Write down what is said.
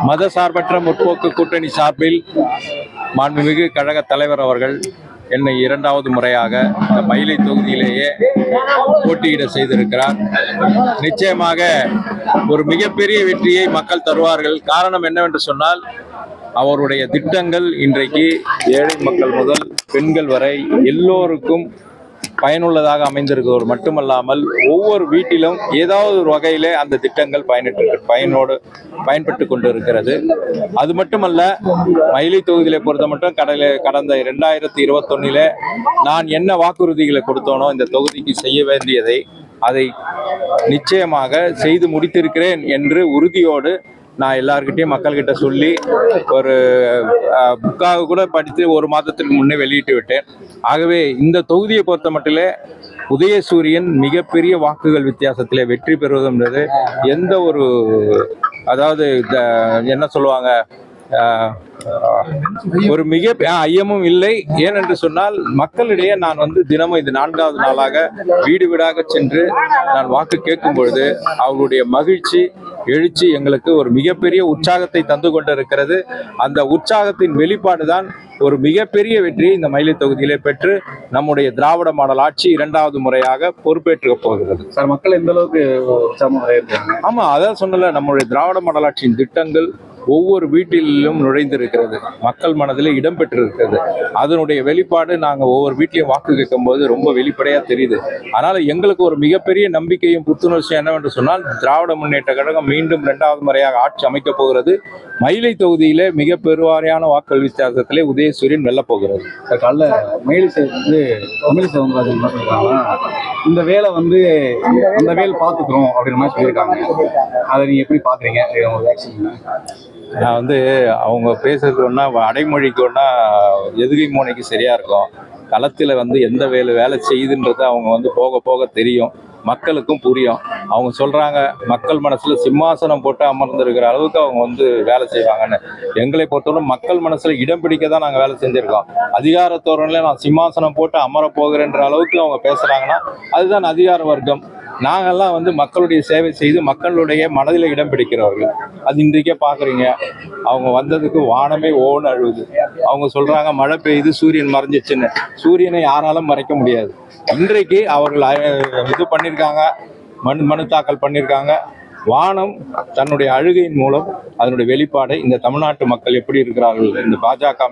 மதசார்பற்ற முற்போக்கு கூட்டணி சார்பில் மாண்புமிகு கழக தலைவர் அவர்கள் என்னை இரண்டாவது முறையாக இந்த மயிலை தொகுதியிலேயே போட்டியிட செய்திருக்கிறார். நிச்சயமாக ஒரு மிகப்பெரிய வெற்றியை மக்கள் தருவார்கள். காரணம் என்னவென்று சொன்னால், அவருடைய திட்டங்கள் இன்றைக்கு ஏழை மக்கள் முதல் பெண்கள் வரை எல்லோருக்கும் பயனுள்ளதாக அமைந்திருக்கிறது மட்டுமல்லாமல் ஒவ்வொரு வீட்டிலும் ஏதாவது ஒரு வகையிலே அந்த திட்டங்கள் பயன்பட்டு கொண்டு இருக்கிறது. அது மட்டுமல்ல, மயிலை தொகுதியிலே பொறுத்த மட்டும் கடந்த 2021 நான் என்ன வாக்குறுதிகளை கொடுத்தோனோ இந்த தொகுதிக்கு செய்ய வேண்டியதை அதை நிச்சயமாக செய்து முடித்திருக்கிறேன் என்று உறுதியோடு நான் எல்லார்கிட்டையும் மக்கள்கிட்ட சொல்லி ஒரு புக்காக கூட படித்து ஒரு மாதத்திற்கு முன்னே வெளியிட்டு விட்டேன். ஆகவே இந்த தொகுதியை பொறுத்த மட்டிலே உதயசூரியன் மிகப்பெரிய வாக்குகள் வித்தியாசத்திலே வெற்றி பெறுவதுன்றது எந்த ஒரு அதாவது என்ன சொல்லுவாங்க ஒரு மிக ஐயமும் இல்லை. ஏனென்று சொன்னால், மக்களிடையே நான் தினமும் இது 4வது நாளாக வீடு வீடாக சென்று நான் வாக்கு கேட்கும் பொழுது அவர்களுடைய மகிழ்ச்சி எழுச்சி எங்களுக்கு ஒரு மிகப்பெரிய உற்சாகத்தை தந்து கொண்டிருக்கிறது. அந்த உற்சாகத்தின் வெளிப்பாடு தான் ஒரு மிகப்பெரிய வெற்றியை இந்த மயிலை தொகுதியிலே பெற்று நம்முடைய திராவிட மாடல் ஆட்சி 2வது முறையாக பொறுப்பேற்க போகிறது. சார், மக்கள் எந்த அளவுக்கு ஆமா, அதான் சொன்னல, நம்முடைய திராவிட மாடல் ஆட்சியின் திட்டங்கள் ஒவ்வொரு வீட்டிலும் நுழைந்திருக்கிறது, மக்கள் மனதிலே இடம் பெற்றிருக்கிறது. அதனுடைய வெளிப்பாடு நாங்கள் ஒவ்வொரு வீட்டிலையும் வாக்கு கேட்கும் போது ரொம்ப வெளிப்படையா தெரியுது. அதனால எங்களுக்கு ஒரு மிகப்பெரிய நம்பிக்கையும் புத்துணர்ச்சியும் என்னவென்று சொன்னால், திராவிட முன்னேற்ற கழகம் மீண்டும் 2வது முறையாக ஆட்சி அமைக்கப் போகிறது. மயிலை தொகுதியிலே மிக பெருவாரியான வாக்கள் வித்தியாசத்திலே உதயசூரியன் வெல்ல போகிறது. காலைல மயிலை தமிழ் சவுந்தரராஜன் என்ன சொல்லியிருக்காங்கன்னா, இந்த வேலை அந்த வேலை பார்த்துக்கிறோம் அப்படின்ற மாதிரி சொல்லியிருக்காங்க. அதை நீங்க எப்படி பாக்குறீங்க? நான் அவங்க பேசுறது ஒன்றா, அடைமொழிக்கு ஒன்றா, எதுகை மோனைக்கு சரியா இருக்கும். களத்தில் எந்த வேலை செய்யுதுன்றது அவங்க போக போக தெரியும், மக்களுக்கும் புரியும். அவங்க சொல்றாங்க மக்கள் மனசுல சிம்மாசனம் போட்டு அமர்ந்திருக்கிற அளவுக்கு அவங்க வேலை செய்வாங்கன்னு. எங்களை பொறுத்தவரை மக்கள் மனசுல இடம் பிடிக்க தான் நாங்கள் வேலை செஞ்சிருக்கோம். அதிகார தோரணையில நான் சிம்மாசனம் போட்டு அமர போகிறேன்ற அளவுக்கு அவங்க பேசுறாங்கன்னா அதுதான் அதிகார வர்க்கம். நாங்கள்லாம் மக்களுடைய சேவை செய்து மக்களுடைய மனதில் இடம் பிடிக்கிறவர்கள். அது இன்றைக்கே பார்க்குறீங்க, அவங்க வந்ததுக்கு வானமே ஓன்னு அழுகுது. அவங்க சொல்கிறாங்க மழை பெய்யுது, சூரியன் மறைஞ்சிச்சுன்னு. சூரியனை யாராலும் மறைக்க முடியாது. இன்றைக்கு அவர்கள் இது பண்ணியிருக்காங்க, மனு தாக்கல் பண்ணியிருக்காங்க. வானம் தன்னுடைய அழுகையின் மூலம் அதனுடைய வெளிப்பாடை இந்த தமிழ்நாட்டு மக்கள் எப்படி இருக்கிறார்கள், இந்த பாஜக